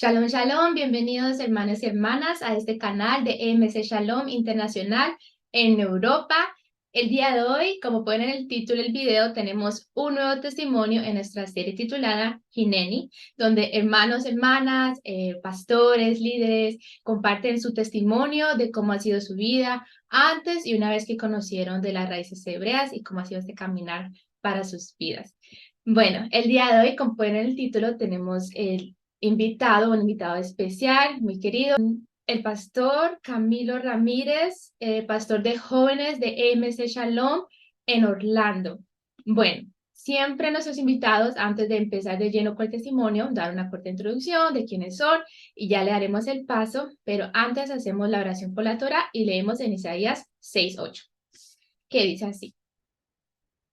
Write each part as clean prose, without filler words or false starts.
Shalom, shalom, bienvenidos hermanos y hermanas a este canal de EMC Shalom Internacional en Europa. El día de hoy, como pueden en el título del video, tenemos un nuevo testimonio en nuestra serie titulada Hineni, donde hermanos, hermanas, pastores, líderes comparten su testimonio de cómo ha sido su vida antes y una vez que conocieron de las raíces hebreas y cómo ha sido este caminar para sus vidas. Bueno, el día de hoy, como pueden en el título, tenemos un invitado especial, muy querido, el pastor Camilo Ramírez, pastor de jóvenes de EMC Shalom en Orlando. Bueno, siempre nuestros invitados, antes de empezar de lleno con el testimonio, dar una corta introducción de quiénes son y ya le daremos el paso, pero antes hacemos la oración por la Torah y leemos en Isaías 6:8, que dice así.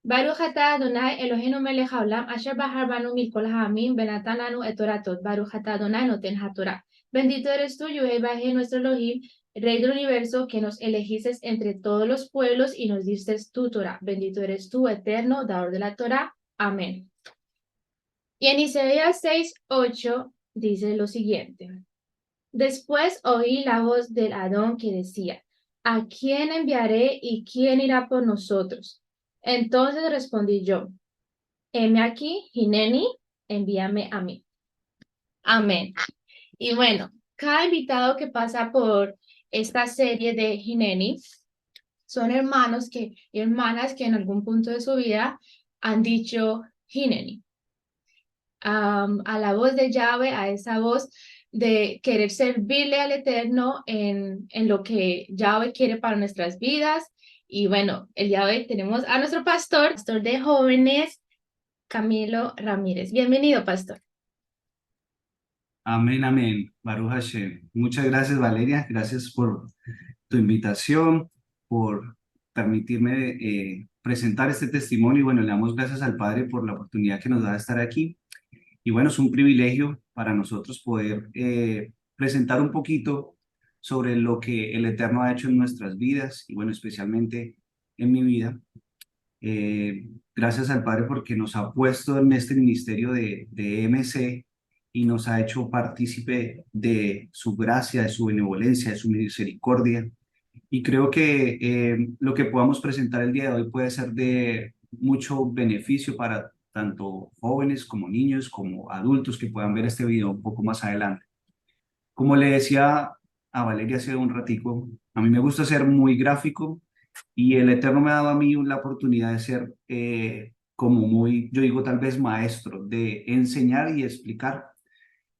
Baruch atah Adonai Eloheinu melech haolam asher bahar banu mikol ha'amim venatan lanu et Toratot. Baruch atah Adonai noten haTorah. Bendito eres tú, Yahweh Baje, nuestro Elohim, Rey del universo, que nos elegiste entre todos los pueblos y nos diste tu Torah. Bendito eres tú, eterno, dador de la Torah. Amén. Y en Isaías 6:8 dice lo siguiente. Después oí la voz del Adón que decía, ¿a quién enviaré y quién irá por nosotros? Entonces respondí yo, heme aquí, Hineni, envíame a mí. Amén. Y bueno, cada invitado que pasa por esta serie de Hineni son hermanos y hermanas que en algún punto de su vida han dicho Hineni. A la voz de Yahweh, a esa voz de querer servirle al Eterno en lo que Yahweh quiere para nuestras vidas. Y bueno, el día de hoy tenemos a nuestro pastor de jóvenes, Camilo Ramírez. Bienvenido, pastor. Amén, amén. Baruch Hashem. Muchas gracias, Valeria. Gracias por tu invitación, por permitirme presentar este testimonio. Y bueno, le damos gracias al Padre por la oportunidad que nos da de estar aquí. Y bueno, es un privilegio para nosotros poder presentar un poquito sobre lo que el Eterno ha hecho en nuestras vidas y bueno, especialmente en mi vida. Gracias al Padre porque nos ha puesto en este ministerio de MC y nos ha hecho partícipe de su gracia, de su benevolencia, de su misericordia. Y creo que lo que podamos presentar el día de hoy puede ser de mucho beneficio para tanto jóvenes como niños, como adultos que puedan ver este video un poco más adelante. Como le decía a Valeria hace un ratico, a mí me gusta ser muy gráfico y el Eterno me ha dado a mí la oportunidad de ser como muy, yo digo tal vez maestro, de enseñar y explicar.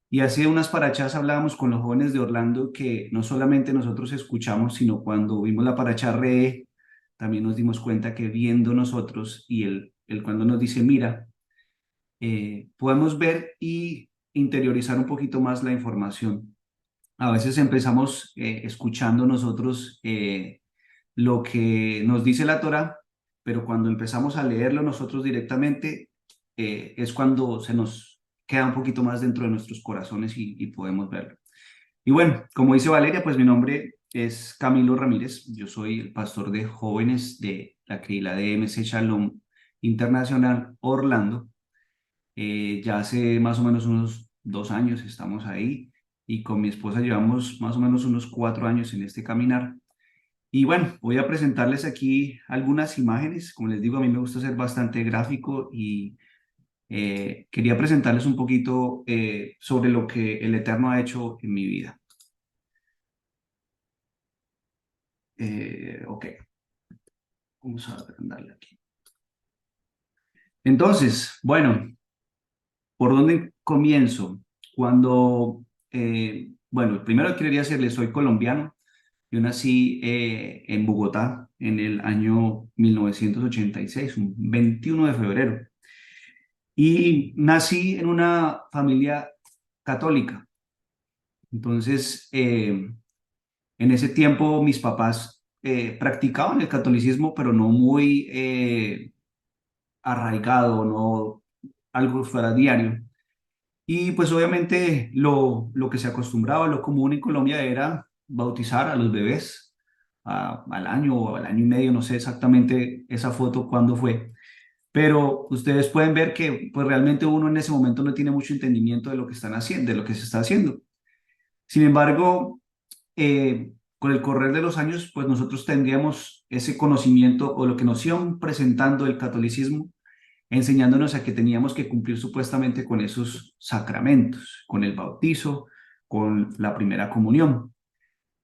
Y hace unas parachas hablábamos con los jóvenes de Orlando que no solamente nosotros escuchamos, sino cuando vimos la paracha Re, también nos dimos cuenta que viendo nosotros y él cuando nos dice, mira, podemos ver y interiorizar un poquito más la información. A veces empezamos escuchando nosotros lo que nos dice la Torá, pero cuando empezamos a leerlo nosotros directamente, es cuando se nos queda un poquito más dentro de nuestros corazones y podemos verlo. Y bueno, como dice Valeria, pues mi nombre es Camilo Ramírez, yo soy el pastor de jóvenes de la Keilah de MC Shalom Internacional Orlando. Ya hace más o menos unos 2 años estamos ahí y con mi esposa llevamos más o menos unos 4 años en este caminar. Y bueno, voy a presentarles aquí algunas imágenes. Como les digo, a mí me gusta ser bastante gráfico y quería presentarles un poquito sobre lo que el Eterno ha hecho en mi vida. Ok, vamos a agrandarle aquí. Entonces, bueno, ¿por dónde comienzo? Bueno, primero quería decirles, soy colombiano. Yo nací en Bogotá en el año 1986, un 21 de febrero. Y nací en una familia católica. Entonces, en ese tiempo mis papás practicaban el catolicismo, pero no muy arraigado, no algo fuera diario. Y pues obviamente lo que se acostumbraba, lo común en Colombia era bautizar a los bebés al año o al año y medio, no sé exactamente esa foto cuándo fue, pero ustedes pueden ver que pues realmente uno en ese momento no tiene mucho entendimiento de lo que están haciendo, de lo que se está haciendo. Sin embargo, con el correr de los años, pues nosotros tendríamos ese conocimiento o lo que nos iban presentando el catolicismo, enseñándonos a que teníamos que cumplir supuestamente con esos sacramentos, con el bautizo, con la primera comunión.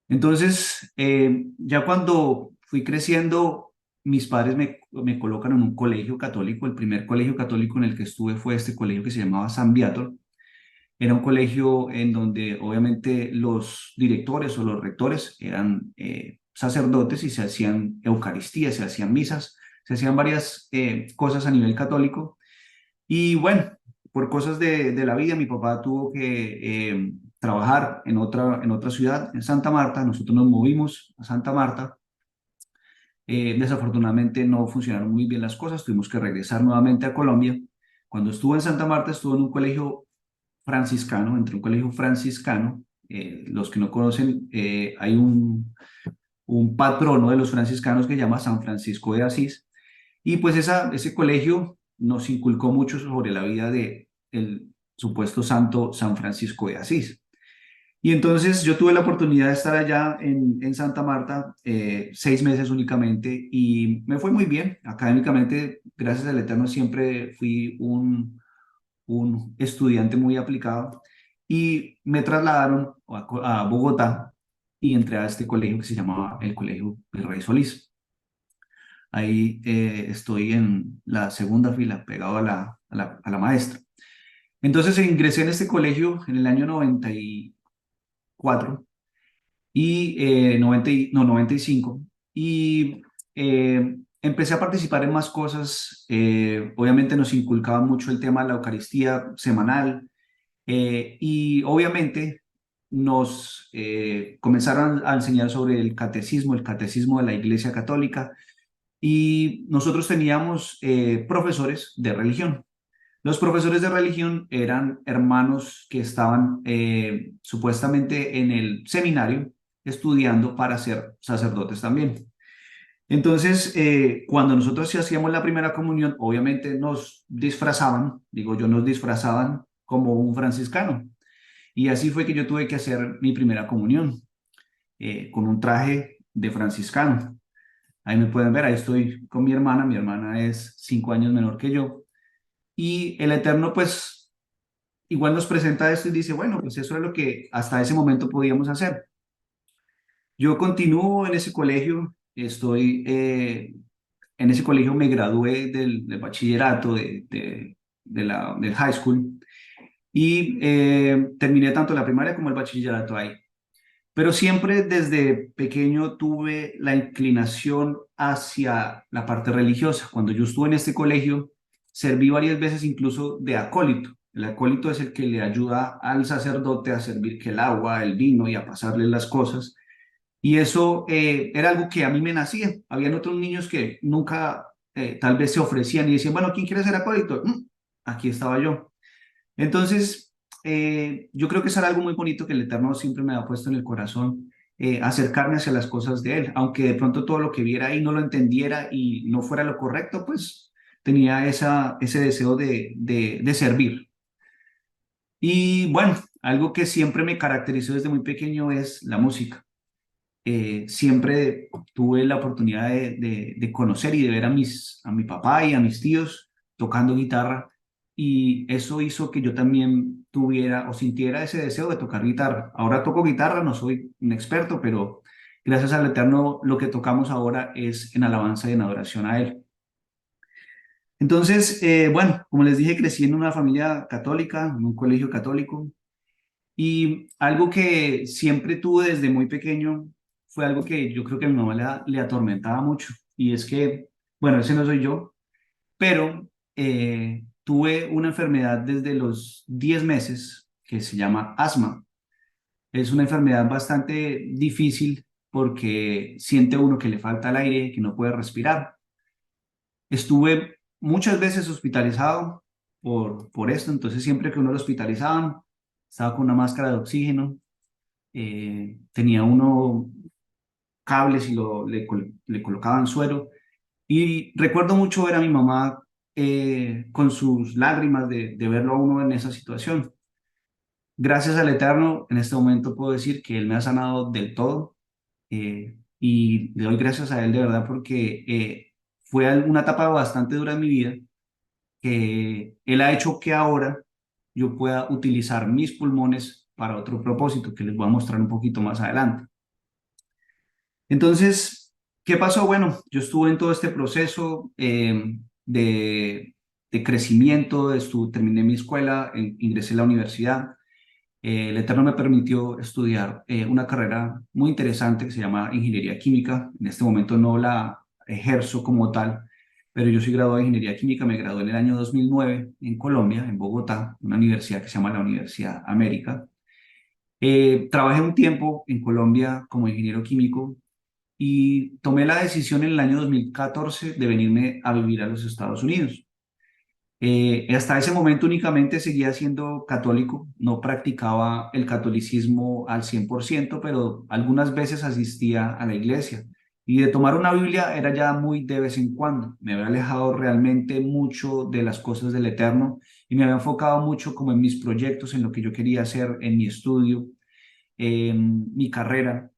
Entonces, ya cuando fui creciendo, mis padres me colocan en un colegio católico. El primer colegio católico en el que estuve fue este colegio que se llamaba San Viator. Era un colegio en donde obviamente los directores o los rectores eran sacerdotes y se hacían eucaristías, se hacían misas, se hacían varias cosas a nivel católico. Y bueno, por cosas de la vida, mi papá tuvo que trabajar en otra ciudad, en Santa Marta. Nosotros nos movimos a Santa Marta. Desafortunadamente no funcionaron muy bien las cosas, tuvimos que regresar nuevamente a Colombia. Cuando estuve en Santa Marta, estuve en un colegio franciscano, entre un colegio franciscano. Los que no conocen, hay un patrono de los franciscanos que se llama San Francisco de Asís. Y pues ese colegio nos inculcó mucho sobre la vida de el supuesto santo San Francisco de Asís. Y entonces yo tuve la oportunidad de estar allá en Santa Marta 6 meses únicamente y me fue muy bien. Académicamente, gracias al Eterno, siempre fui un estudiante muy aplicado y me trasladaron a Bogotá y entré a este colegio que se llamaba el Colegio Virrey Solís. Ahí estoy en la segunda fila, pegado a la maestra. Entonces ingresé en este colegio en el año 94 y 95 y empecé a participar en más cosas. Obviamente nos inculcaban mucho el tema de la Eucaristía semanal y obviamente nos comenzaron a enseñar sobre el catecismo de la Iglesia Católica y nosotros teníamos profesores de religión. Los profesores de religión eran hermanos que estaban supuestamente en el seminario estudiando para ser sacerdotes también. Entonces, cuando nosotros sí hacíamos la primera comunión, obviamente nos disfrazaban, digo yo, nos disfrazaban como un franciscano. Y así fue que yo tuve que hacer mi primera comunión con un traje de franciscano. Ahí me pueden ver, ahí estoy con mi hermana es 5 años menor que yo. Y el Eterno, pues, igual nos presenta esto y dice, bueno, pues eso es lo que hasta ese momento podíamos hacer. Yo continúo en ese colegio, estoy en ese colegio, me gradué del bachillerato, del high school, y terminé tanto la primaria como el bachillerato ahí. Pero siempre desde pequeño tuve la inclinación hacia la parte religiosa. Cuando yo estuve en este colegio, serví varias veces incluso de acólito. El acólito es el que le ayuda al sacerdote a servir que el agua, el vino y a pasarle las cosas. Y eso era algo que a mí me nacía. Habían otros niños que nunca tal vez se ofrecían y decían, bueno, ¿quién quiere ser acólito? Aquí estaba yo. Entonces, yo creo que es algo muy bonito que el Eterno siempre me ha puesto en el corazón, acercarme hacia las cosas de Él, aunque de pronto todo lo que viera ahí no lo entendiera y no fuera lo correcto, pues tenía ese deseo de servir. Y bueno, algo que siempre me caracterizó desde muy pequeño es la música. Siempre tuve la oportunidad de conocer y de ver a mi papá y a mis tíos tocando guitarra y eso hizo que yo también tuviera o sintiera ese deseo de tocar guitarra. Ahora toco guitarra, no soy un experto, pero gracias al Eterno lo que tocamos ahora es en alabanza y en adoración a Él. Entonces, bueno, como les dije, crecí en una familia católica, en un colegio católico. Y algo que siempre tuve desde muy pequeño fue algo que yo creo que a mi mamá le atormentaba mucho. Y es que, bueno, ese no soy yo, pero tuve una enfermedad desde los 10 meses que se llama asma. Es una enfermedad bastante difícil porque siente uno que le falta el aire, que no puede respirar. Estuve muchas veces hospitalizado por esto, entonces siempre que uno lo hospitalizaban, estaba con una máscara de oxígeno, tenía uno cables y le colocaban suero. Y recuerdo mucho ver a mi mamá con sus lágrimas de verlo a uno en esa situación. Gracias al Eterno, en este momento puedo decir que Él me ha sanado del todo, y le doy gracias a Él de verdad porque fue una etapa bastante dura en mi vida, que Él ha hecho que ahora yo pueda utilizar mis pulmones para otro propósito que les voy a mostrar un poquito más adelante. Entonces, ¿qué pasó? Bueno, yo estuve en todo este proceso de, de crecimiento, terminé mi escuela, ingresé a la universidad. El Eterno me permitió estudiar una carrera muy interesante que se llama Ingeniería Química. En este momento no la ejerzo como tal, pero yo soy graduado de Ingeniería Química. Me gradué en el año 2009 en Colombia, en Bogotá, una universidad que se llama la Universidad América. Trabajé un tiempo en Colombia como ingeniero químico y tomé la decisión en el año 2014 de venirme a vivir a los Estados Unidos. Hasta ese momento únicamente seguía siendo católico, no practicaba el catolicismo al 100%, pero algunas veces asistía a la iglesia. Y de tomar una Biblia era ya muy de vez en cuando. Me había alejado realmente mucho de las cosas del Eterno y me había enfocado mucho como en mis proyectos, en lo que yo quería hacer, en mi estudio, en mi carrera.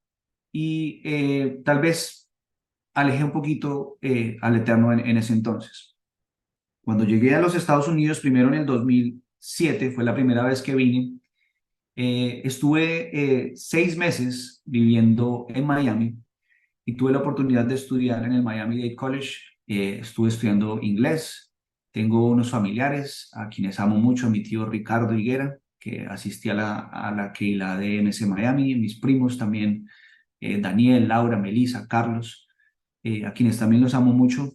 Y tal vez alejé un poquito al Eterno en ese entonces. Cuando llegué a los Estados Unidos, primero en el 2007, fue la primera vez que vine, estuve 6 meses viviendo en Miami y tuve la oportunidad de estudiar en el Miami-Dade College. Estuve estudiando inglés. Tengo unos familiares a quienes amo mucho, mi tío Ricardo Higuera, que asistía a la Keilah de MC Miami, mis primos también, Daniel, Laura, Melissa, Carlos, a quienes también los amo mucho.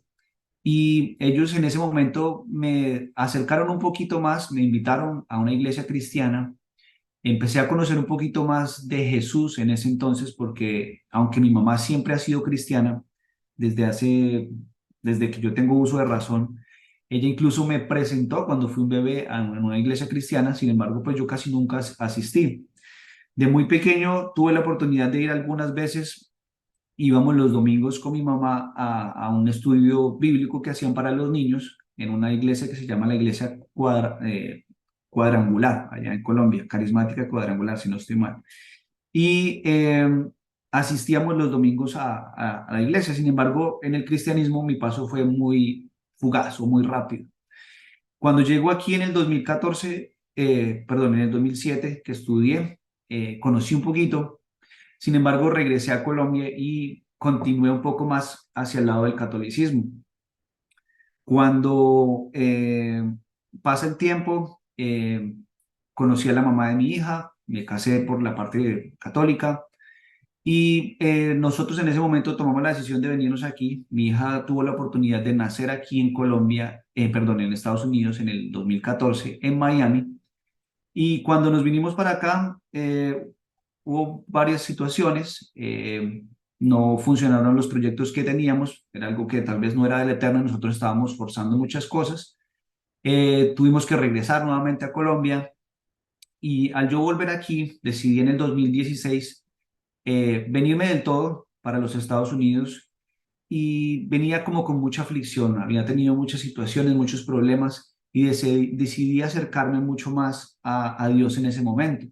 Y ellos en ese momento me acercaron un poquito más, me invitaron a una iglesia cristiana. Empecé a conocer un poquito más de Jesús en ese entonces, porque aunque mi mamá siempre ha sido cristiana, desde desde que yo tengo uso de razón, ella incluso me presentó cuando fui un bebé en una iglesia cristiana. Sin embargo, pues yo casi nunca asistí. De muy pequeño tuve la oportunidad de ir algunas veces. Íbamos los domingos con mi mamá a un estudio bíblico que hacían para los niños en una iglesia que se llama la Iglesia Cuadrangular, allá en Colombia, Carismática Cuadrangular, si no estoy mal. Y asistíamos los domingos a la iglesia. Sin embargo, en el cristianismo mi paso fue muy fugaz o muy rápido. Cuando llego aquí en el 2014, perdón, en el 2007, que estudié, conocí un poquito. Sin embargo, regresé a Colombia y continué un poco más hacia el lado del catolicismo. Cuando pasa el tiempo, conocí a la mamá de mi hija, me casé por la parte católica y nosotros en ese momento tomamos la decisión de venirnos aquí. Mi hija tuvo la oportunidad de nacer aquí en Colombia, perdón, en Estados Unidos en el 2014, en Miami. Y cuando nos vinimos para acá, hubo varias situaciones. No funcionaron los proyectos que teníamos, era algo que tal vez no era del eterno, nosotros estábamos forzando muchas cosas. Tuvimos que regresar nuevamente a Colombia y al yo volver aquí, decidí en el 2016 venirme del todo para los Estados Unidos y venía como con mucha aflicción, había tenido muchas situaciones, muchos problemas y decidí acercarme mucho más a Dios en ese momento.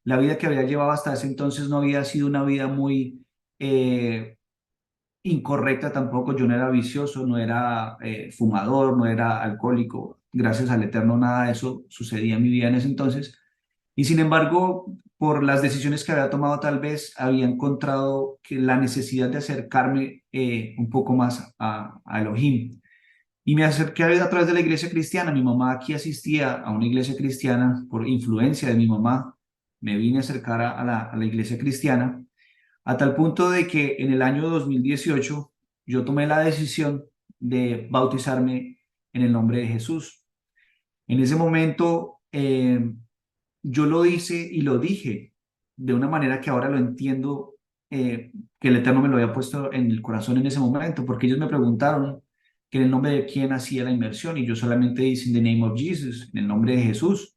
La vida que había llevado hasta ese entonces no había sido una vida muy incorrecta tampoco. Yo no era vicioso, no era fumador, no era alcohólico. Gracias al Eterno nada de eso sucedía en mi vida en ese entonces. Y sin embargo, por las decisiones que había tomado, tal vez había encontrado que la necesidad de acercarme un poco más a Elohim. Y me acerqué a través de la iglesia cristiana. Mi mamá aquí asistía a una iglesia cristiana por influencia de mi mamá. Me vine a acercar a la iglesia cristiana a tal punto de que en el año 2018 yo tomé la decisión de bautizarme en el nombre de Jesús. En ese momento yo lo hice y lo dije de una manera que ahora lo entiendo, que el Eterno me lo había puesto en el corazón en ese momento, porque ellos me preguntaron que en el nombre de quién hacía la inversión y yo solamente dije in the name of Jesus, en el nombre de Jesús.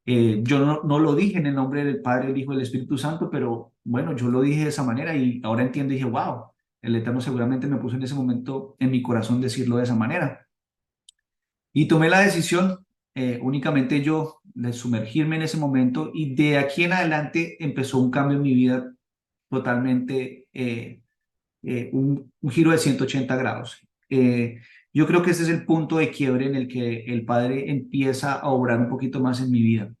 Yo no lo dije en el nombre del Padre, el Hijo y el Espíritu Santo, pero bueno, yo lo dije de esa manera y ahora entiendo y dije, wow, el Eterno seguramente me puso en ese momento en mi corazón decirlo de esa manera. Y tomé la decisión, únicamente yo, de sumergirme en ese momento y de aquí en adelante empezó un cambio en mi vida totalmente, un giro de 180 grados. Yo creo que ese es el punto de quiebre en el que el Padre empieza a obrar un poquito más en mi vida.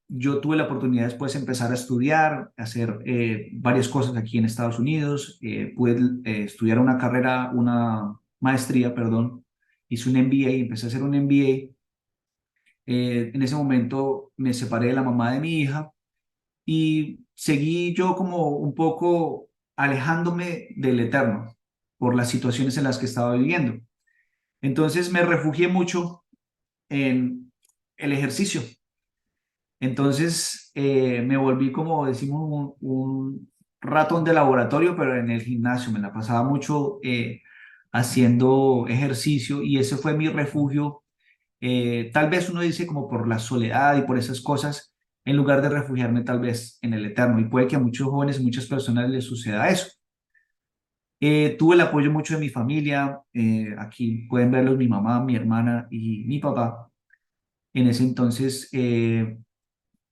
Yo tuve la oportunidad después de empezar a estudiar, hacer varias cosas aquí en Estados Unidos. Pude estudiar una carrera, una maestría, perdón. Hice un MBA, empecé a hacer un MBA. En ese momento me separé de la mamá de mi hija y seguí yo como un poco alejándome del Eterno por las situaciones en las que estaba viviendo. Entonces me refugié mucho en el ejercicio. Entonces me volví, como decimos, un ratón de laboratorio, pero en el gimnasio. Me la pasaba mucho haciendo ejercicio y ese fue mi refugio. Tal vez uno dice como por la soledad y por esas cosas, en lugar de refugiarme tal vez en el eterno. Y puede que a muchos jóvenes y muchas personas les suceda eso. Tuve el apoyo mucho de mi familia. Aquí pueden verlos mi mamá, mi hermana y mi papá. En ese entonces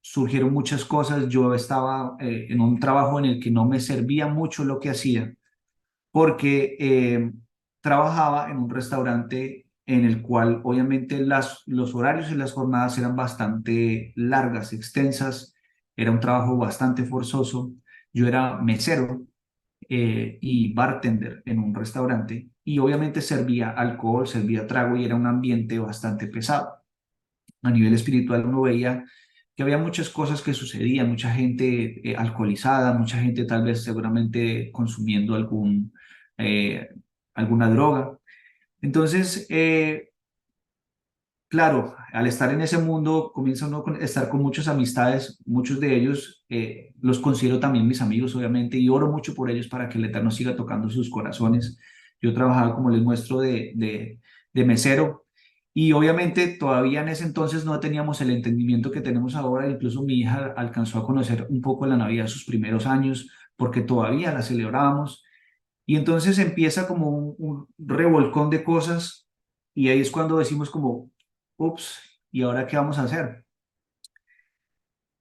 surgieron muchas cosas. Yo estaba en un trabajo en el que no me servía mucho lo que hacía porque trabajaba en un restaurante en el cual obviamente los horarios y las jornadas eran bastante largas, extensas, era un trabajo bastante forzoso. Yo era mesero y bartender en un restaurante y obviamente servía alcohol, servía trago y era un ambiente bastante pesado. A nivel espiritual uno veía que había muchas cosas que sucedían, mucha gente alcoholizada, mucha gente tal vez seguramente consumiendo eh, alguna droga. Entonces, claro, al estar en ese mundo comienza uno a estar con muchas amistades, muchos de ellos los considero también mis amigos, obviamente, y oro mucho por ellos para que el Eterno siga tocando sus corazones. Yo trabajaba, como les muestro, de mesero y obviamente todavía en ese entonces no teníamos el entendimiento que tenemos ahora, incluso mi hija alcanzó a conocer un poco la Navidad sus primeros años porque todavía la celebrábamos. Y entonces empieza como un revolcón de cosas y ahí es cuando decimos como, ups, ¿y ahora qué vamos a hacer?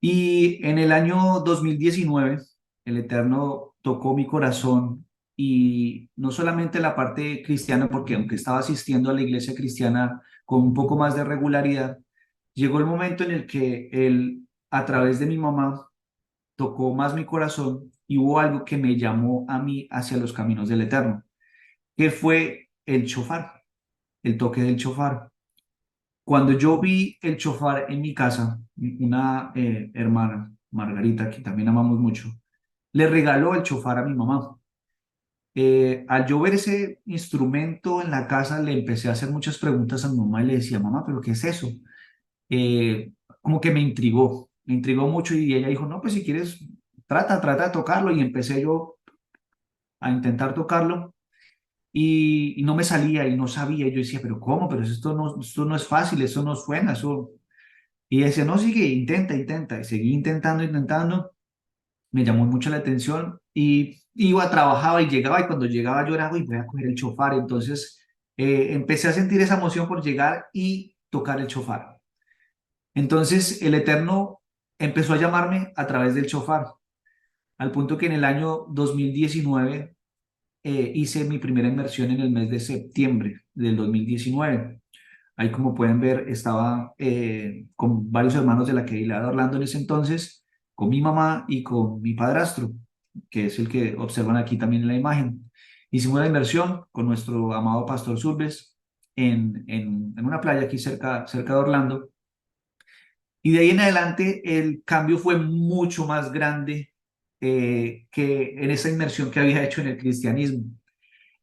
Y en el año 2019 el Eterno tocó mi corazón y no solamente la parte cristiana, porque aunque estaba asistiendo a la iglesia cristiana con un poco más de regularidad, llegó el momento en el que Él, a través de mi mamá, tocó más mi corazón y hubo algo que me llamó a mí hacia los caminos del Eterno, que fue el chofar, el toque del chofar. Cuando yo vi el chofar en mi casa, una hermana, Margarita, que también amamos mucho, le regaló el chofar a mi mamá. Al yo ver ese instrumento en la casa, le empecé a hacer muchas preguntas a mi mamá y le decía, mamá, ¿pero qué es eso? Como que me intrigó mucho y ella dijo, no, pues si quieres, trata de tocarlo y empecé yo a intentar tocarlo y no me salía y no sabía. Y yo decía, pero ¿cómo? Pero esto no es fácil, eso no suena, eso. Y decía, no, sigue, intenta, intenta. Y seguí intentando, intentando. Me llamó mucho la atención y iba, trabajaba y llegaba. Y cuando llegaba yo era, uy, voy a coger el chofar. Entonces empecé a sentir esa emoción por llegar y tocar el chofar. Entonces el Eterno empezó a llamarme a través del chofar, al punto que en el año 2019 hice mi primera inmersión en el mes de septiembre del 2019. Ahí, como pueden ver, estaba con varios hermanos de la Keilah de Orlando en ese entonces, con mi mamá y con mi padrastro, que es el que observan aquí también en la imagen. Hicimos la inversión con nuestro amado pastor Zulbes en una playa aquí cerca de Orlando. Y de ahí en adelante el cambio fue mucho más grande que en esa inmersión que había hecho en el cristianismo.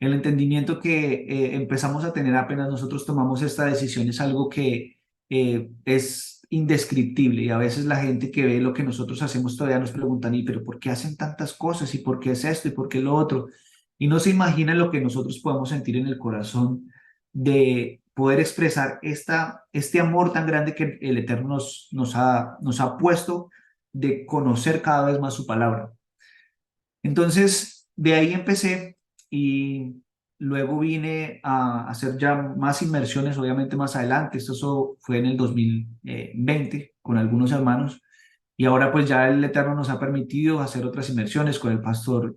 El entendimiento que empezamos a tener apenas nosotros tomamos esta decisión es algo que es indescriptible y a veces la gente que ve lo que nosotros hacemos todavía nos preguntan, ¿y pero por qué hacen tantas cosas? ¿Y por qué es esto? ¿Y por qué lo otro? Y no se imaginan lo que nosotros podemos sentir en el corazón de poder expresar este amor tan grande que el Eterno nos ha puesto de conocer cada vez más su palabra. Entonces, de ahí empecé y luego vine a hacer ya más inmersiones, obviamente más adelante, fue en el 2020 con algunos hermanos, y ahora pues ya el Eterno nos ha permitido hacer otras inmersiones con el pastor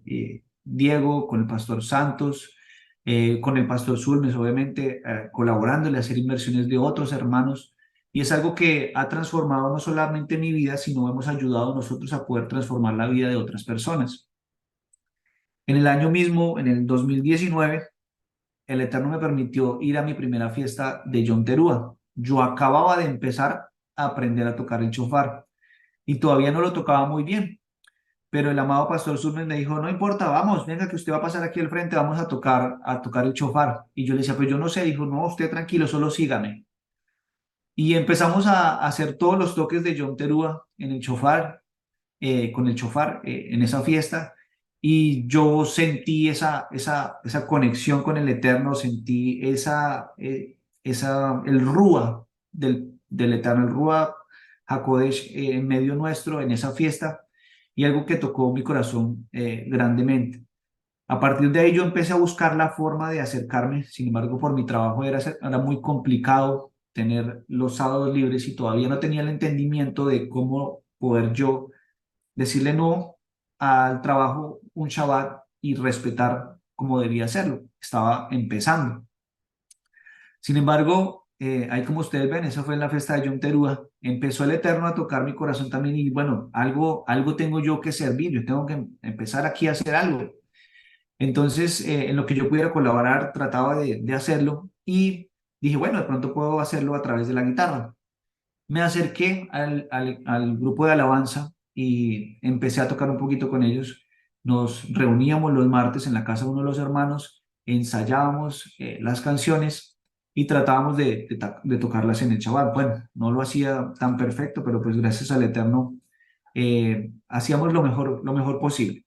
Diego, con el pastor Santos, con el pastor Zulmes, obviamente colaborándole a hacer inmersiones de otros hermanos. Y es algo que ha transformado no solamente mi vida, sino hemos ayudado a nosotros a poder transformar la vida de otras personas. En el año mismo, en el 2019, el Eterno me permitió ir a mi primera fiesta de Yom Teruah. Yo acababa de empezar a aprender a tocar el shofar y todavía no lo tocaba muy bien, pero el amado pastor Surmen me dijo, no importa, vamos, venga que usted va a pasar aquí al frente, vamos a tocar el shofar. Y yo le decía, pues yo no sé, dijo, no, usted tranquilo, solo sígame. Y empezamos a hacer todos los toques de Yom Teruah en el shofar, con el shofar en esa fiesta, y yo sentí esa conexión con el Eterno, sentí el Rúa del Eterno, el Rúa HaKodesh en medio nuestro en esa fiesta, y algo que tocó mi corazón grandemente. A partir de ahí yo empecé a buscar la forma de acercarme, sin embargo por mi trabajo era muy complicado tener los sábados libres y todavía no tenía el entendimiento de cómo poder yo decirle no al trabajo un Shabbat y respetar como debía hacerlo. Estaba empezando. Sin embargo, ahí como ustedes ven, esa fue en la fiesta de Yom Teruah. Empezó el Eterno a tocar mi corazón también y bueno, algo tengo yo que servir, yo tengo que empezar aquí a hacer algo. Entonces, en lo que yo pudiera colaborar, trataba de hacerlo y dije, bueno, de pronto puedo hacerlo a través de la guitarra. Me acerqué al grupo de alabanza y empecé a tocar un poquito con ellos. Nos reuníamos los martes en la casa de uno de los hermanos, ensayábamos las canciones y tratábamos de tocarlas en el Shabbat. Bueno, no lo hacía tan perfecto, pero pues gracias al Eterno hacíamos lo mejor posible.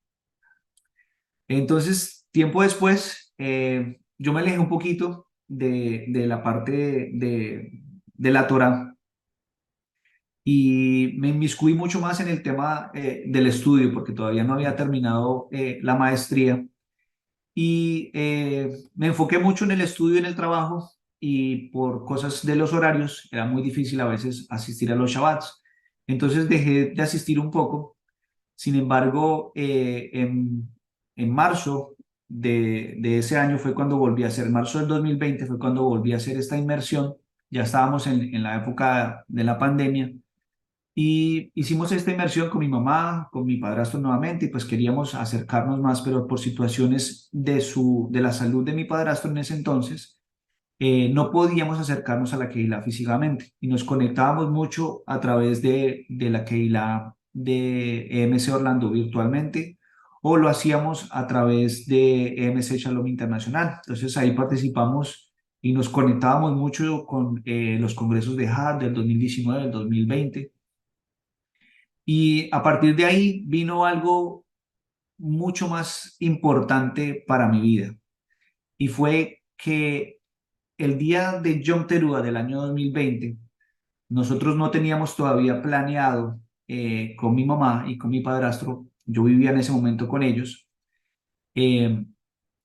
Entonces, tiempo después, yo me alejé un poquito de la parte de la Torah y me inmiscuí mucho más en el tema del estudio, porque todavía no había terminado la maestría. Y me enfoqué mucho en el estudio y en el trabajo, y por cosas de los horarios era muy difícil a veces asistir a los Shabbats. Entonces dejé de asistir un poco. Sin embargo, en marzo de ese año fue cuando volví a hacer, marzo del 2020 fue cuando volví a hacer esta inmersión. Ya estábamos en la época de la pandemia y hicimos esta inmersión con mi mamá, con mi padrastro nuevamente, y pues queríamos acercarnos más, pero por situaciones de la salud de mi padrastro en ese entonces, no podíamos acercarnos a la Keilah físicamente y nos conectábamos mucho a través de la Keilah de EMC Orlando virtualmente, o lo hacíamos a través de EMC Shalom Internacional. Entonces ahí participamos y nos conectábamos mucho con los congresos de HAD del 2019, del 2020. Y a partir de ahí vino algo mucho más importante para mi vida. Y fue que el día de Yom Teruah del año 2020, nosotros no teníamos todavía planeado con mi mamá y con mi padrastro, yo vivía en ese momento con ellos, eh,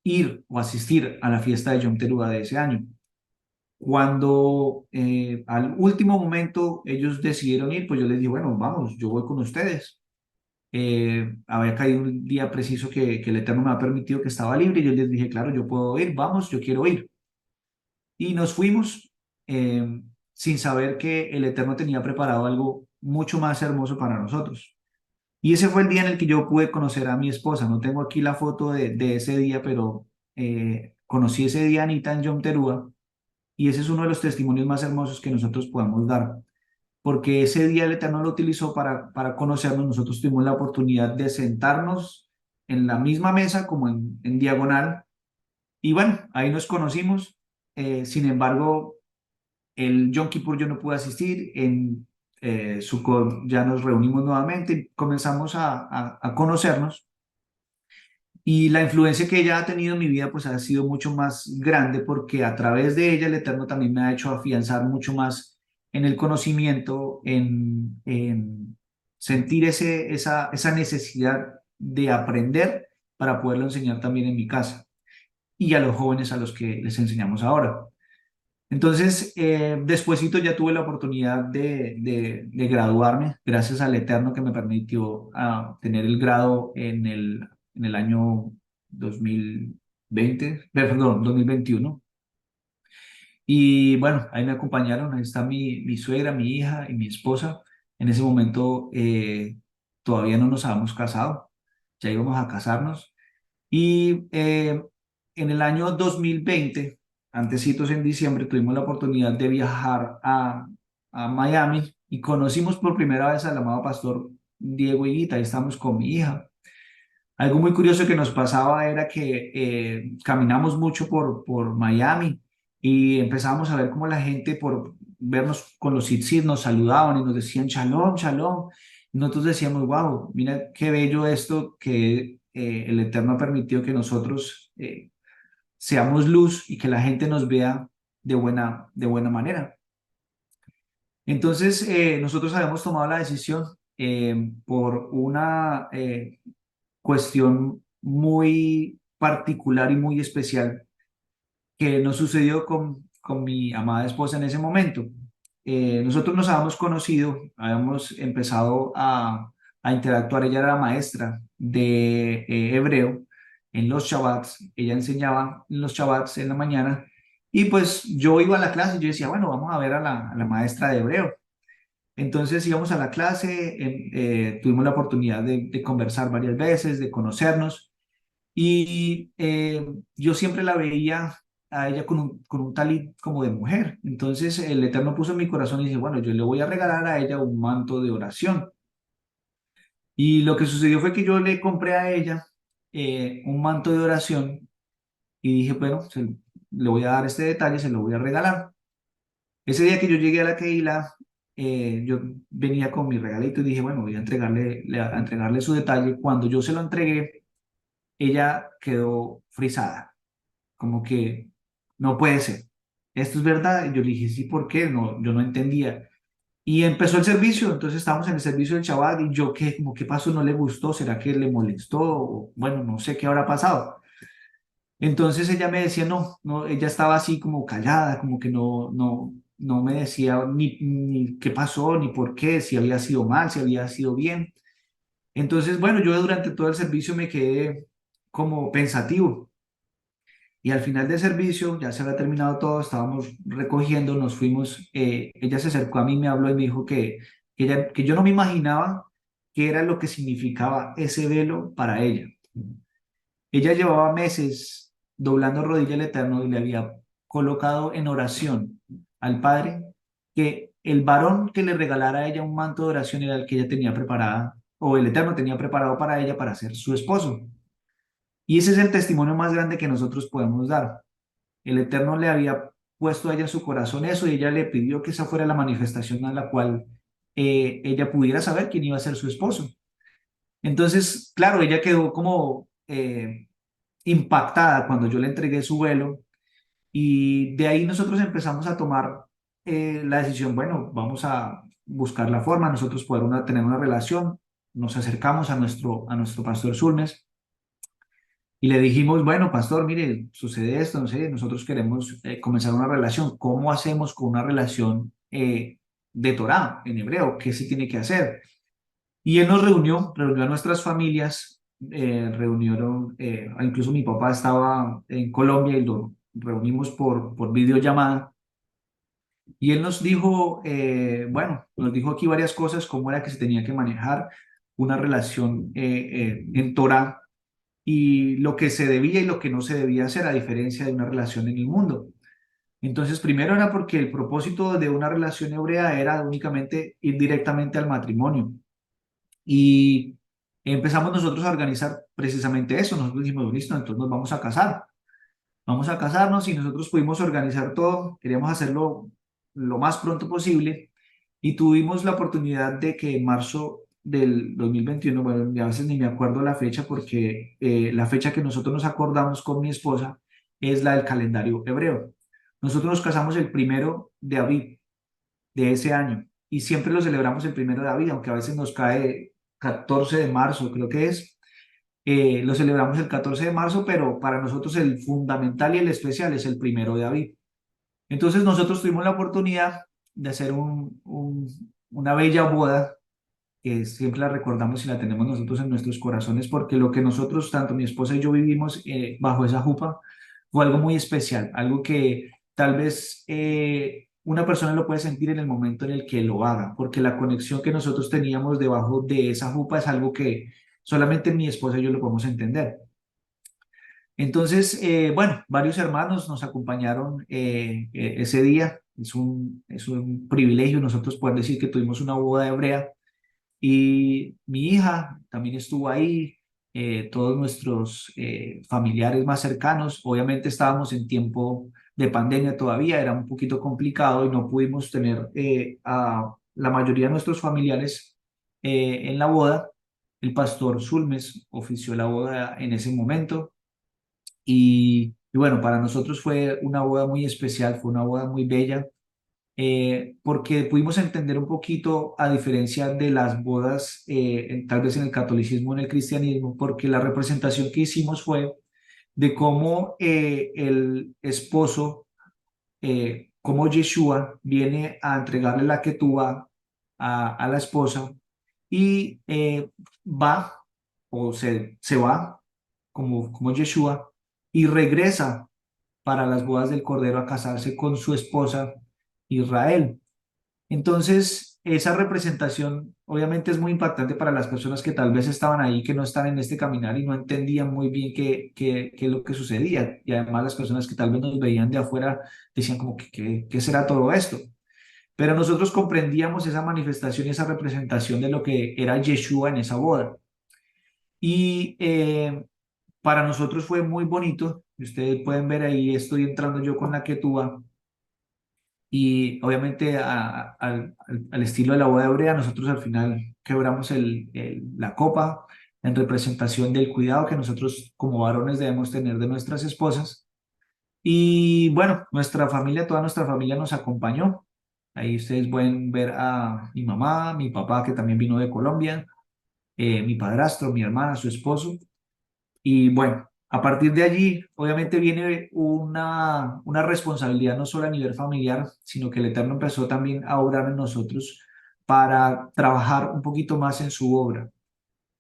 ir o asistir a la fiesta de Yom Teruah de ese año. Cuando al último momento ellos decidieron ir, pues yo les dije, bueno, vamos, yo voy con ustedes. Había caído un día preciso que el Eterno me ha permitido que estaba libre y yo les dije, claro, yo puedo ir, vamos, yo quiero ir. Y nos fuimos sin saber que el Eterno tenía preparado algo mucho más hermoso para nosotros. Y ese fue el día en el que yo pude conocer a mi esposa. No tengo aquí la foto de ese día, pero conocí ese día a Anita en Yom Teruah, y ese es uno de los testimonios más hermosos que nosotros podemos dar, porque ese día el Eterno lo utilizó para conocernos. Nosotros tuvimos la oportunidad de sentarnos en la misma mesa como en diagonal, y bueno, ahí nos conocimos. Sin embargo, el Yom Kippur yo no pude asistir, en Sukkot ya nos reunimos nuevamente y comenzamos a conocernos. Y la influencia que ella ha tenido en mi vida pues ha sido mucho más grande, porque a través de ella el Eterno también me ha hecho afianzar mucho más en el conocimiento, en sentir esa necesidad de aprender para poderlo enseñar también en mi casa. y a los jóvenes a los que les enseñamos ahora. Entonces, despuesito ya tuve la oportunidad de graduarme, gracias al Eterno que me permitió tener el grado en el año 2020, perdón, 2021. Y bueno, ahí me acompañaron, ahí está mi suegra, mi hija y mi esposa. En ese momento todavía no nos habíamos casado, ya íbamos a casarnos. Y en el año 2020, antecitos en diciembre, tuvimos la oportunidad de viajar a Miami y conocimos por primera vez al amado pastor Diego Higuita. Ahí estamos con mi hija. Algo muy curioso que nos pasaba era que caminamos mucho por Miami y empezábamos a ver cómo la gente por vernos con los tzitzit nos saludaban y nos decían shalom, shalom. Y nosotros decíamos, wow, mira qué bello esto que el Eterno ha permitido que nosotros seamos luz y que la gente nos vea de buena manera. Entonces, nosotros habíamos tomado la decisión por una cuestión muy particular y muy especial que nos sucedió con mi amada esposa en ese momento. Nosotros nos habíamos conocido, habíamos empezado a interactuar. Ella era maestra de hebreo en los Shabbats, ella enseñaba en los Shabbats en la mañana, y pues yo iba a la clase y yo decía, bueno, vamos a ver a la maestra de hebreo. Entonces íbamos a la clase, tuvimos la oportunidad de conversar varias veces, de conocernos, y yo siempre la veía a ella con un talit como de mujer. Entonces el Eterno puso en mi corazón y dije, bueno, yo le voy a regalar a ella un manto de oración. Y lo que sucedió fue que yo le compré a ella un manto de oración y dije, bueno, le voy a dar este detalle, se lo voy a regalar. Ese día que yo llegué a la Keilah, yo venía con mi regalito y dije, bueno, voy a a entregarle su detalle. Cuando yo se lo entregué, ella quedó frisada, como que no puede ser. ¿Esto es verdad? Y yo le dije, sí, ¿por qué? No, yo no entendía. Y empezó el servicio, entonces estábamos en el servicio del Shabbat y yo, ¿qué? Como, ¿qué pasó? ¿No le gustó? ¿Será que le molestó? Bueno, no sé qué habrá pasado. Entonces ella me decía, no, no, ella estaba así como callada, como que no me decía ni qué pasó, ni por qué, si había sido mal, si había sido bien. Entonces, bueno, yo durante todo el servicio me quedé como pensativo. Y al final del servicio, ya se había terminado todo, estábamos recogiendo, nos fuimos, ella se acercó a mí, me habló y me dijo que yo no me imaginaba qué era lo que significaba ese velo para ella. Ella llevaba meses doblando rodilla al Eterno y le había colocado en oración al Padre que el varón que le regalara a ella un manto de oración era el que ella tenía preparada, o el Eterno tenía preparado para ella para ser su esposo. Y ese es el testimonio más grande que nosotros podemos dar. El Eterno le había puesto a ella en su corazón eso y ella le pidió que esa fuera la manifestación a la cual ella pudiera saber quién iba a ser su esposo. Entonces, claro, ella quedó como impactada cuando yo le entregué su velo y de ahí nosotros empezamos a tomar la decisión, bueno, vamos a buscar la forma, nosotros poder tener una relación. Nos acercamos a nuestro pastor Zulmes y le dijimos, bueno, pastor, mire, sucede esto, no sé, nosotros queremos comenzar una relación. ¿Cómo hacemos con una relación de Torah en hebreo? ¿Qué se tiene que hacer? Y él nos reunió a nuestras familias, reunieron, incluso mi papá estaba en Colombia y lo reunimos por videollamada. Y él nos dijo, bueno, nos dijo aquí varias cosas, cómo era que se tenía que manejar una relación en Torah y lo que se debía y lo que no se debía hacer a diferencia de una relación en el mundo. Entonces, primero era porque el propósito de una relación hebrea era únicamente ir directamente al matrimonio. Y empezamos nosotros a organizar precisamente eso. Nosotros dijimos, listo, entonces nos vamos a casar. Vamos a casarnos y nosotros pudimos organizar todo. Queríamos hacerlo lo más pronto posible y tuvimos la oportunidad de que en marzo del 2021, bueno, ya a veces ni me acuerdo la fecha porque la fecha que nosotros nos acordamos con mi esposa es la del calendario hebreo. Nosotros nos casamos el 1 de Aviv de ese año y siempre lo celebramos el 1 de Aviv, aunque a veces nos cae 14 de marzo, creo que es. Lo celebramos el 14 de marzo, pero para nosotros el fundamental y el especial es el 1 de abril. Entonces nosotros tuvimos la oportunidad de hacer una bella boda que siempre la recordamos y la tenemos nosotros en nuestros corazones, porque lo que nosotros, tanto mi esposa y yo, vivimos bajo esa jupa fue algo muy especial, algo que tal vez una persona lo puede sentir en el momento en el que lo haga, porque la conexión que nosotros teníamos debajo de esa jupa es algo que solamente mi esposa y yo lo podemos entender. Entonces, bueno, varios hermanos nos acompañaron ese día. Es un privilegio nosotros poder decir que tuvimos una boda hebrea y mi hija también estuvo ahí, todos nuestros familiares más cercanos. Obviamente estábamos en tiempo de pandemia todavía, era un poquito complicado y no pudimos tener a la mayoría de nuestros familiares en la boda. El pastor Zulmes ofició la boda en ese momento y bueno, para nosotros fue una boda muy especial, fue una boda muy bella porque pudimos entender un poquito, a diferencia de las bodas, tal vez en el catolicismo, en el cristianismo, porque la representación que hicimos fue de cómo el esposo, cómo Yeshua viene a entregarle la ketubá a la esposa y va o se va como Yeshua y regresa para las bodas del Cordero a casarse con su esposa Israel. Entonces, esa representación obviamente es muy impactante para las personas que tal vez estaban ahí, que no están en este caminar y no entendían muy bien qué es lo que sucedía. Y además las personas que tal vez nos veían de afuera decían como que qué será todo esto. Pero nosotros comprendíamos esa manifestación y esa representación de lo que era Yeshua en esa boda. Y para nosotros fue muy bonito. Ustedes pueden ver ahí, estoy entrando yo con la ketúa y obviamente al estilo de la boda hebrea, nosotros al final quebramos la copa en representación del cuidado que nosotros como varones debemos tener de nuestras esposas. Y bueno, toda nuestra familia nos acompañó. Ahí ustedes pueden ver a mi mamá, mi papá que también vino de Colombia, mi padrastro, mi hermana, su esposo. Y bueno, a partir de allí, obviamente viene una responsabilidad no solo a nivel familiar, sino que el Eterno empezó también a obrar en nosotros para trabajar un poquito más en su obra.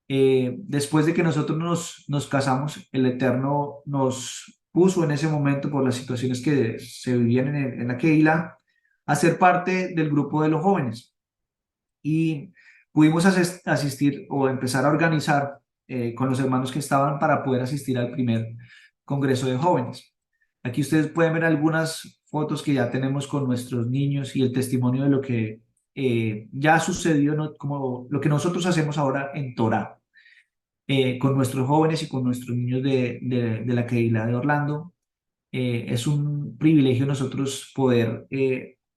Después de que nosotros nos casamos, el Eterno nos puso en ese momento, por las situaciones que se vivían en la Keilah, a ser parte del grupo de los jóvenes y pudimos asistir o empezar a organizar con los hermanos que estaban para poder asistir al primer Congreso de Jóvenes. Aquí ustedes pueden ver algunas fotos que ya tenemos con nuestros niños y el testimonio de lo que ya sucedió, ¿no? Como lo que nosotros hacemos ahora en Torá, con nuestros jóvenes y con nuestros niños de la Keilah de Orlando. Es un privilegio nosotros poder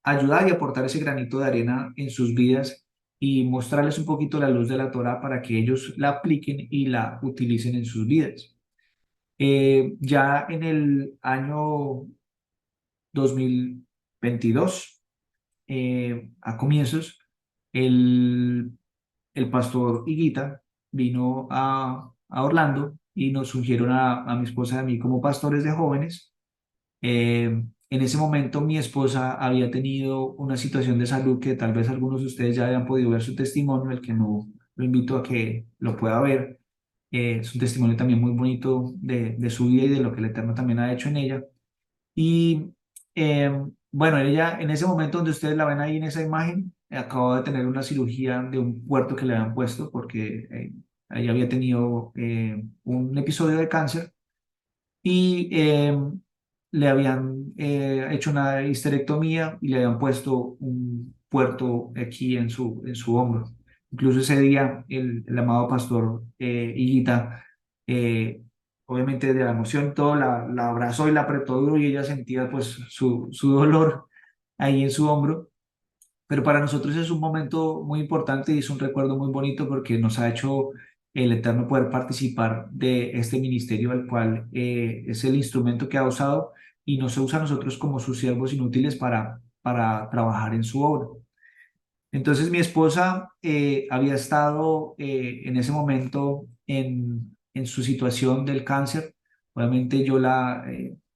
ayudar y aportar ese granito de arena en sus vidas y mostrarles un poquito la luz de la Torah para que ellos la apliquen y la utilicen en sus vidas. Ya en el año 2022, a comienzos, el, el pastor Higuita vino a Orlando y nos ungieron a mi esposa y a mí como pastores de jóvenes. En ese momento mi esposa había tenido una situación de salud que tal vez algunos de ustedes ya hayan podido ver su testimonio, el que no lo invito a que lo pueda ver. Es un testimonio también muy bonito de su vida y de lo que el Eterno también ha hecho en ella. Y bueno, ella en ese momento donde ustedes la ven ahí en esa imagen, acabó de tener una cirugía de un puerto que le habían puesto porque ella había tenido un episodio de cáncer y le habían hecho una histerectomía y le habían puesto un puerto aquí en su hombro. Incluso ese día el amado pastor Higuita, eh, obviamente de la emoción, todo la abrazó y la apretó duro y ella sentía pues su dolor ahí en su hombro. Pero para nosotros es un momento muy importante y es un recuerdo muy bonito porque nos ha hecho el Eterno poder participar de este ministerio, al cual es el instrumento que ha usado y nos usa a nosotros como sus siervos inútiles para trabajar en su obra. Entonces mi esposa había estado en ese momento en su situación del cáncer. Obviamente yo la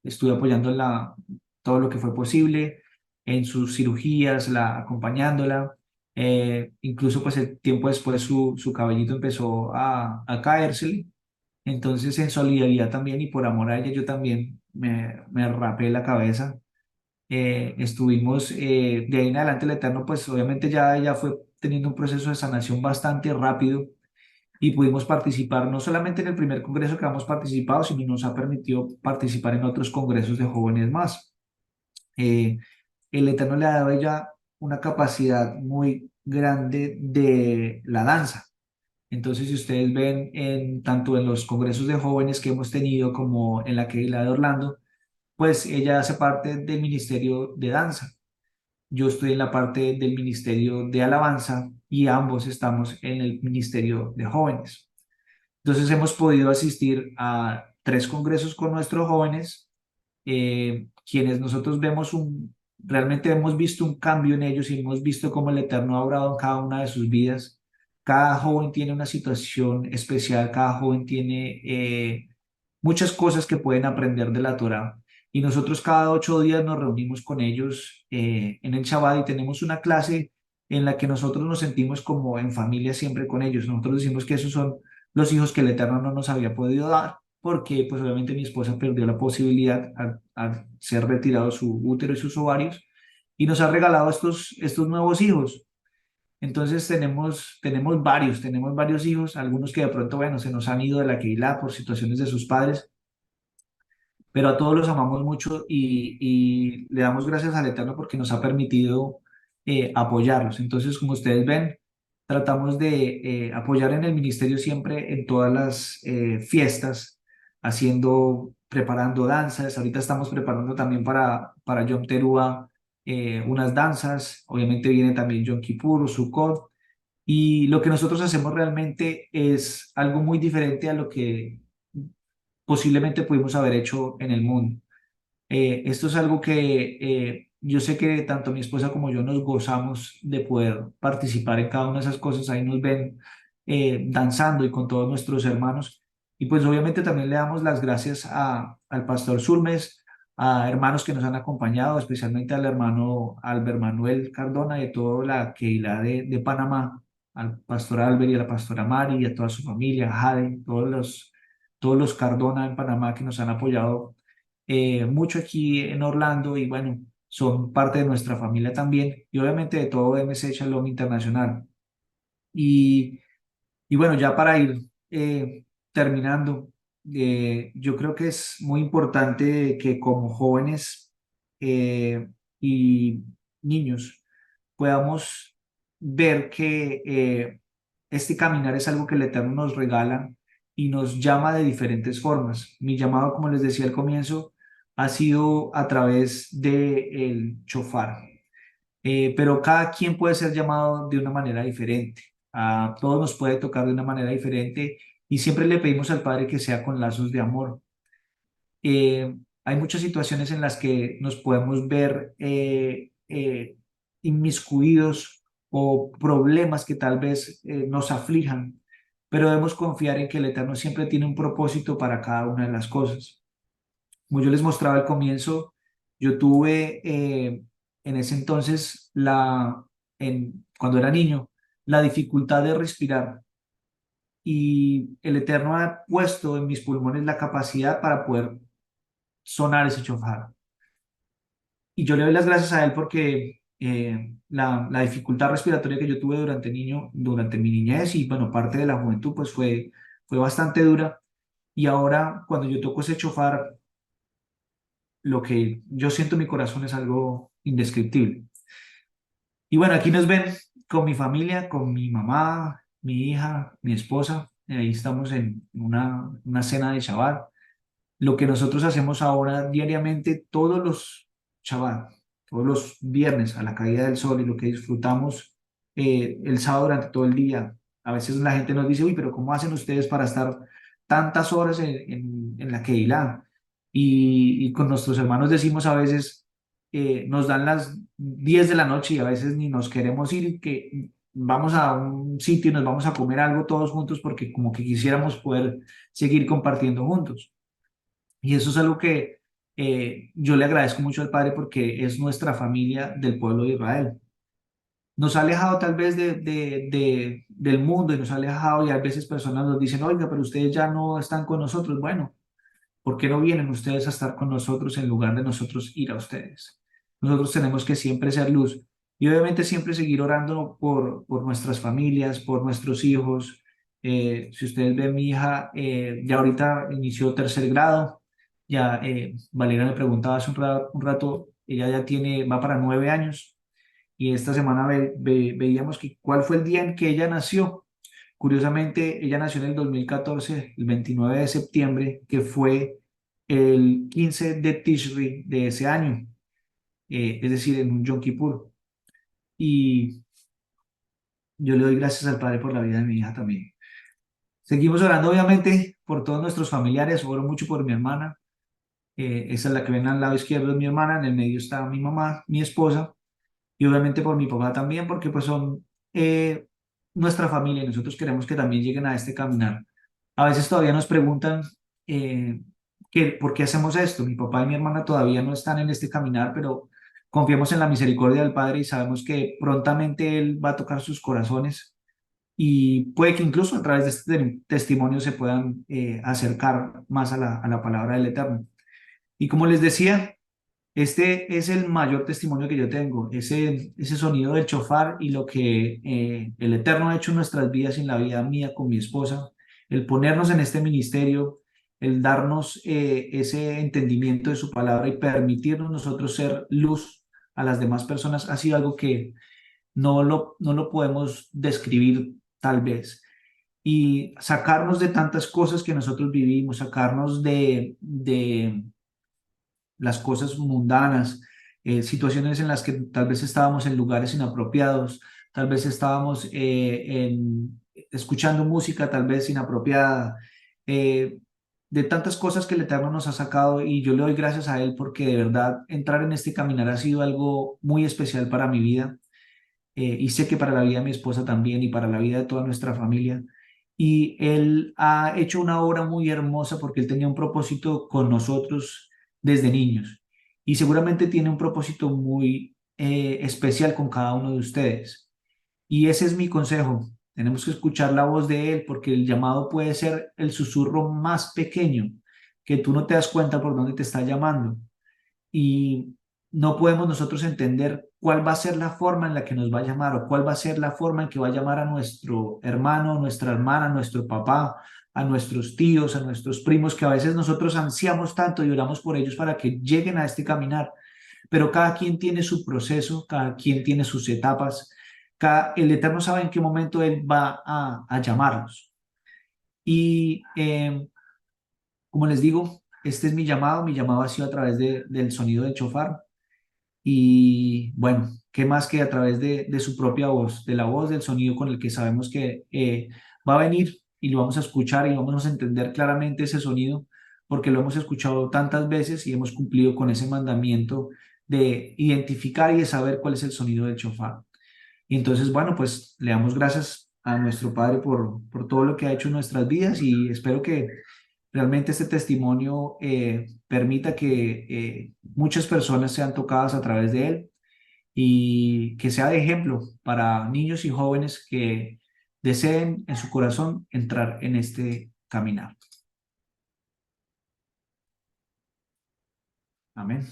estuve apoyando en todo lo que fue posible, en sus cirugías, acompañándola. Incluso pues el tiempo después su cabellito empezó a caérsele. Entonces en solidaridad también y por amor a ella yo también me rapé la cabeza. Estuvimos de ahí en adelante el Eterno pues obviamente ya ella fue teniendo un proceso de sanación bastante rápido y pudimos participar no solamente en el primer congreso que hemos participado, sino nos ha permitido participar en otros congresos de jóvenes más. Eh, el Eterno le ha dado a ella una capacidad muy grande de la danza. Entonces, si ustedes ven tanto en los congresos de jóvenes que hemos tenido como en la que la de Orlando, pues ella hace parte del ministerio de danza. Yo estoy en la parte del ministerio de alabanza y ambos estamos en el ministerio de jóvenes. Entonces hemos podido asistir a 3 congresos con nuestros jóvenes, quienes nosotros realmente hemos visto un cambio en ellos y hemos visto cómo el Eterno ha obrado en cada una de sus vidas. Cada joven tiene una situación especial, cada joven tiene muchas cosas que pueden aprender de la Torá. Y nosotros cada 8 días nos reunimos con ellos en el Shabbat y tenemos una clase en la que nosotros nos sentimos como en familia siempre con ellos. Nosotros decimos que esos son los hijos que el Eterno no nos había podido dar, porque pues obviamente mi esposa perdió la posibilidad al ser retirado su útero y sus ovarios, y nos ha regalado estos nuevos hijos. Entonces tenemos varios hijos, algunos que de pronto, bueno, se nos han ido de la Keilah por situaciones de sus padres, pero a todos los amamos mucho y le damos gracias al Eterno porque nos ha permitido apoyarlos. Entonces, como ustedes ven, tratamos de apoyar en el ministerio siempre en todas las fiestas, preparando danzas. Ahorita estamos preparando también para Yom Teruah unas danzas. Obviamente viene también Yom Kippur, Sukkot. Y lo que nosotros hacemos realmente es algo muy diferente a lo que posiblemente pudimos haber hecho en el mundo. Esto es algo que yo sé que tanto mi esposa como yo nos gozamos de poder participar en cada una de esas cosas. Ahí nos ven danzando y con todos nuestros hermanos. Y pues obviamente también le damos las gracias al pastor Sulmes, a hermanos que nos han acompañado, especialmente al hermano Albert Manuel Cardona y a toda la Keilah de Panamá, al pastor Albert y a la pastora Mari y a toda su familia, a Jade, todos los Cardona en Panamá que nos han apoyado mucho aquí en Orlando y bueno, son parte de nuestra familia también y obviamente de todo MC Shalom Internacional. Y, y bueno, ya para ir terminando, yo creo que es muy importante que como jóvenes y niños podamos ver que este caminar es algo que el Eterno nos regala y nos llama de diferentes formas. Mi llamado, como les decía al comienzo, ha sido a través del chofar. Pero cada quien puede ser llamado de una manera diferente. A todos nos puede tocar de una manera diferente y siempre le pedimos al Padre que sea con lazos de amor. Hay muchas situaciones en las que nos podemos ver inmiscuidos o problemas que tal vez nos aflijan, pero debemos confiar en que el Eterno siempre tiene un propósito para cada una de las cosas. Como yo les mostraba al comienzo, yo tuve en ese entonces, cuando era niño, la dificultad de respirar y el Eterno ha puesto en mis pulmones la capacidad para poder sonar ese chofar. Y yo le doy las gracias a él porque la dificultad respiratoria que yo tuve durante mi niñez y bueno, parte de la juventud, pues fue bastante dura. Y ahora, cuando yo toco ese chofar, lo que yo siento en mi corazón es algo indescriptible. Y bueno, aquí nos ven con mi familia, con mi mamá, mi hija, mi esposa. Ahí estamos en una cena de Shabbat. Lo que nosotros hacemos ahora diariamente, todos los Shabbat, todos los viernes a la caída del sol y lo que disfrutamos el sábado durante todo el día. A veces la gente nos dice, uy, pero ¿cómo hacen ustedes para estar tantas horas en la Keilah? Y con nuestros hermanos decimos a veces, nos dan las 10 de la noche y a veces ni nos queremos ir, que vamos a un sitio y nos vamos a comer algo todos juntos porque como que quisiéramos poder seguir compartiendo juntos. Y eso es algo que yo le agradezco mucho al Padre porque es nuestra familia del pueblo de Israel. Nos ha alejado tal vez del mundo y nos ha alejado y a veces personas nos dicen, oiga, pero ustedes ya no están con nosotros. Bueno, ¿por qué no vienen ustedes a estar con nosotros en lugar de nosotros ir a ustedes? Nosotros tenemos que siempre ser luz y obviamente siempre seguir orando por nuestras familias, por nuestros hijos. Si ustedes ven, mi hija ya ahorita inició tercer grado. Ya Valeria me preguntaba hace un rato, ella ya tiene, va para 9 años y esta semana veíamos que cuál fue el día en que ella nació. Curiosamente, ella nació en el 2014, el 29 de septiembre, que fue el 15 de Tishri de ese año, es decir, en un Yom Kippur. Y yo le doy gracias al Padre por la vida de mi hija también. Seguimos orando, obviamente, por todos nuestros familiares. Oro mucho por mi hermana. Esa es la que ven al lado izquierdo, es mi hermana. En el medio está mi mamá, mi esposa. Y obviamente por mi papá también, porque pues son nuestra familia y nosotros queremos que también lleguen a este caminar. A veces todavía nos preguntan eh, por qué hacemos esto. Mi papá y mi hermana todavía no están en este caminar, pero confiamos en la misericordia del Padre y sabemos que prontamente Él va a tocar sus corazones y puede que incluso a través de este testimonio se puedan acercar más a la palabra del Eterno. Y como les decía, este es el mayor testimonio que yo tengo, ese sonido del chofar y lo que el Eterno ha hecho en nuestras vidas y en la vida mía con mi esposa, el ponernos en este ministerio, el darnos ese entendimiento de su palabra y permitirnos nosotros ser luz a las demás personas, ha sido algo que no lo podemos describir tal vez. Y sacarnos de tantas cosas que nosotros vivimos, sacarnos de las cosas mundanas, situaciones en las que tal vez estábamos en lugares inapropiados, tal vez estábamos escuchando música tal vez inapropiada, eh, de tantas cosas que el Eterno nos ha sacado y yo le doy gracias a Él porque de verdad entrar en este caminar ha sido algo muy especial para mi vida y sé que para la vida de mi esposa también y para la vida de toda nuestra familia. Y Él ha hecho una obra muy hermosa porque Él tenía un propósito con nosotros desde niños y seguramente tiene un propósito muy especial con cada uno de ustedes. Y ese es mi consejo. Tenemos que escuchar la voz de Él porque el llamado puede ser el susurro más pequeño, que tú no te das cuenta por dónde te está llamando y no podemos nosotros entender cuál va a ser la forma en la que nos va a llamar o cuál va a ser la forma en que va a llamar a nuestro hermano, nuestra hermana, a nuestro papá, a nuestros tíos, a nuestros primos, que a veces nosotros ansiamos tanto y oramos por ellos para que lleguen a este caminar, pero cada quien tiene su proceso, cada quien tiene sus etapas, el Eterno sabe en qué momento Él va a llamarlos. Y como les digo, este es mi llamado ha sido a través del sonido del chofar. Y bueno, ¿qué más que a través de su propia voz, de la voz, del sonido con el que sabemos que va a venir y lo vamos a escuchar y vamos a entender claramente ese sonido porque lo hemos escuchado tantas veces y hemos cumplido con ese mandamiento de identificar y de saber cuál es el sonido del chofar. Y entonces, bueno, pues le damos gracias a nuestro Padre por todo lo que ha hecho en nuestras vidas y espero que realmente este testimonio permita que muchas personas sean tocadas a través de él y que sea de ejemplo para niños y jóvenes que deseen en su corazón entrar en este caminar. Amén.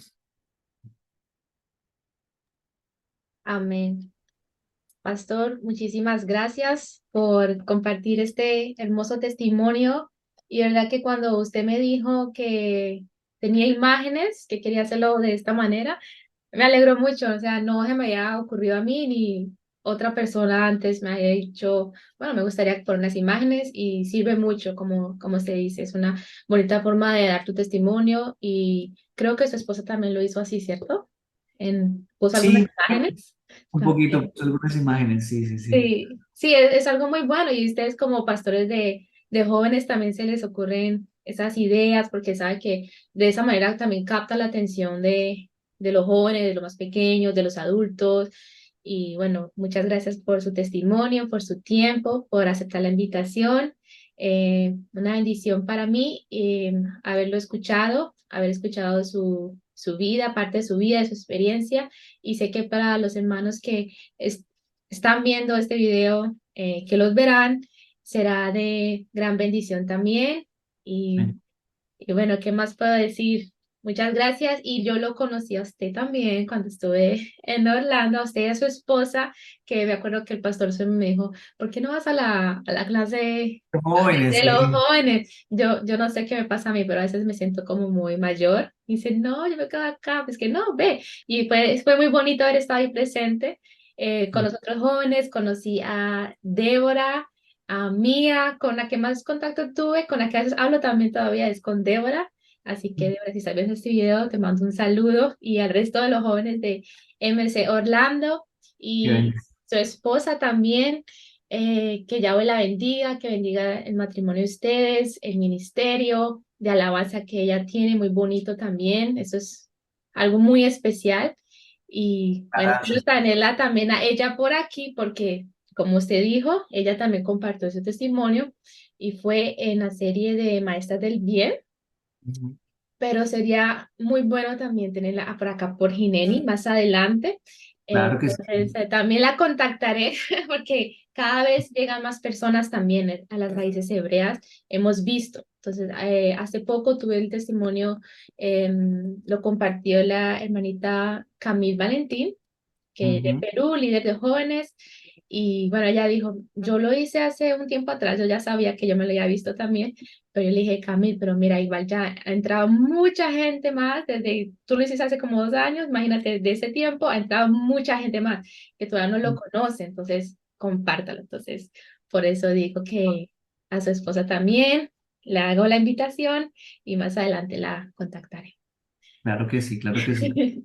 Amén. Pastor, muchísimas gracias por compartir este hermoso testimonio. Y verdad que cuando usted me dijo que tenía imágenes, que quería hacerlo de esta manera, me alegró mucho. O sea, no se me había ocurrido a mí ni otra persona antes me había dicho, bueno, me gustaría poner unas imágenes y sirve mucho, como se dice, es una bonita forma de dar tu testimonio y creo que su esposa también lo hizo así, ¿cierto? Puso algunas Sí, imágenes. un poquito, También. pues, algunas imágenes, sí, sí, sí. Sí, sí, es algo muy bueno y ustedes como pastores de jóvenes también se les ocurren esas ideas porque saben que de esa manera también capta la atención de los jóvenes, de los más pequeños, de los adultos Y bueno, muchas gracias por su testimonio, por su tiempo, por aceptar la invitación. Una bendición para mí haberlo escuchado, haber escuchado su vida, parte de su vida, de su experiencia. Y sé que para los hermanos que están viendo este video, que los verán, será de gran bendición también. Y, Amén. y bueno, ¿qué más puedo decir? Muchas gracias. Y yo lo conocí a usted también cuando estuve en Orlando, a usted y a su esposa, que me acuerdo que el pastor se me dijo, ¿por qué no vas a la clase Jóvenes, de los sí. jóvenes? Yo no sé qué me pasa a mí, pero a veces me siento como muy mayor. Y dice, no, yo me quedo acá, pues que no, ve. Y fue muy bonito haber estado ahí presente con los otros jóvenes. Conocí a Débora, a Mía, con la que más contacto tuve, con la que a veces hablo también todavía es con Débora. Así que, Débora, si estás viendo este video, te mando un saludo y al resto de los jóvenes de MC Orlando Qué y bendición. su esposa también. Que Yahweh la bendiga, que bendiga el matrimonio de ustedes, el ministerio de alabanza que ella tiene, muy bonito también. Eso es algo muy especial. Y bueno, quiero Gracias. tenerla también a ella por aquí porque, como usted dijo, ella también compartió su testimonio y fue en la serie de Maestras del Bien, Ujú. pero sería muy bueno también tenerla por acá por Jineni más adelante. Claro que sí. Entonces, también la contactaré porque cada vez llegan más personas también a las raíces hebreas. Hemos visto. Entonces, hace poco tuve el testimonio, lo compartió la hermanita Camille Valentín, que es de Ujú. Perú, líder de jóvenes. Y bueno, ella dijo, yo lo hice hace un tiempo atrás, yo ya sabía que yo me lo había visto también, pero yo le dije, Camil, pero mira, igual ya ha entrado mucha gente más, desde, tú lo hiciste hace como 2 años, imagínate, de ese tiempo ha entrado mucha gente más que todavía no lo conoce, entonces compártalo. Entonces, por eso digo que a su esposa también le hago la invitación y más adelante la contactaré. Claro que sí, claro que sí.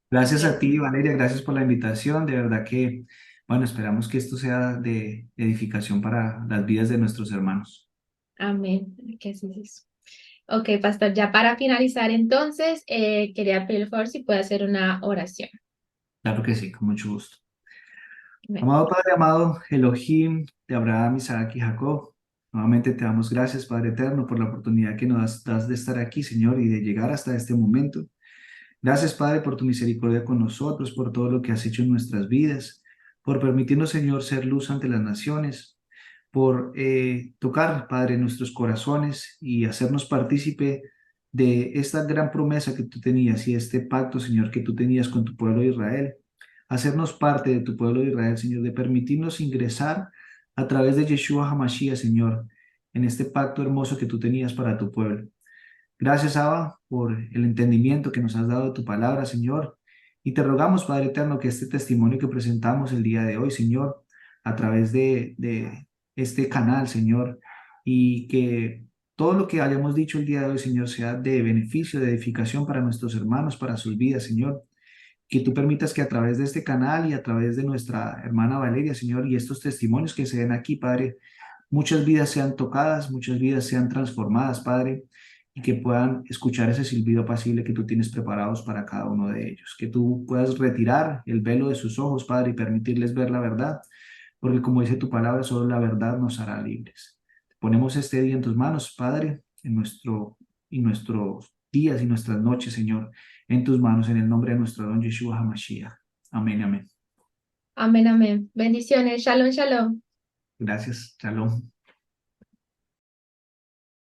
Gracias a ti, Valeria, gracias por la invitación. De verdad que, bueno, esperamos que esto sea de edificación para las vidas de nuestros hermanos. Amén. Que así es. Ok, pastor, ya para finalizar entonces, quería pedir por favor si puede hacer una oración. Claro que sí, con mucho gusto. Amén. Amado Padre, amado Elohim de Abraham, Isaac y Jacob, nuevamente te damos gracias, Padre eterno, por la oportunidad que nos das de estar aquí, Señor, y de llegar hasta este momento. Gracias, Padre, por tu misericordia con nosotros, por todo lo que has hecho en nuestras vidas, por permitirnos, Señor, ser luz ante las naciones, por tocar, Padre, nuestros corazones y hacernos partícipe de esta gran promesa que tú tenías y este pacto, Señor, que tú tenías con tu pueblo de Israel. Hacernos parte de tu pueblo de Israel, Señor, de permitirnos ingresar a través de Yeshua HaMashiach, Señor, en este pacto hermoso que tú tenías para tu pueblo. Gracias, Abba, por el entendimiento que nos has dado de tu palabra, Señor. Y te rogamos, Padre eterno, que este testimonio que presentamos el día de hoy, Señor, a través de este canal, Señor, y que todo lo que hayamos dicho el día de hoy, Señor, sea de beneficio, de edificación para nuestros hermanos, para sus vidas, Señor. Que tú permitas que a través de este canal y a través de nuestra hermana Valeria, Señor, y estos testimonios que se den aquí, Padre, muchas vidas sean tocadas, muchas vidas sean transformadas, Padre, y que puedan escuchar ese silbido apacible que tú tienes preparados para cada uno de ellos. Que tú puedas retirar el velo de sus ojos, Padre, y permitirles ver la verdad, porque como dice tu palabra, solo la verdad nos hará libres. Ponemos este día en tus manos, Padre, y nuestros días y nuestras noches, Señor, en tus manos, en el nombre de nuestro don Yeshua HaMashiach. Amén, amén. Amén, amén. Bendiciones. Shalom, shalom. Gracias. Shalom.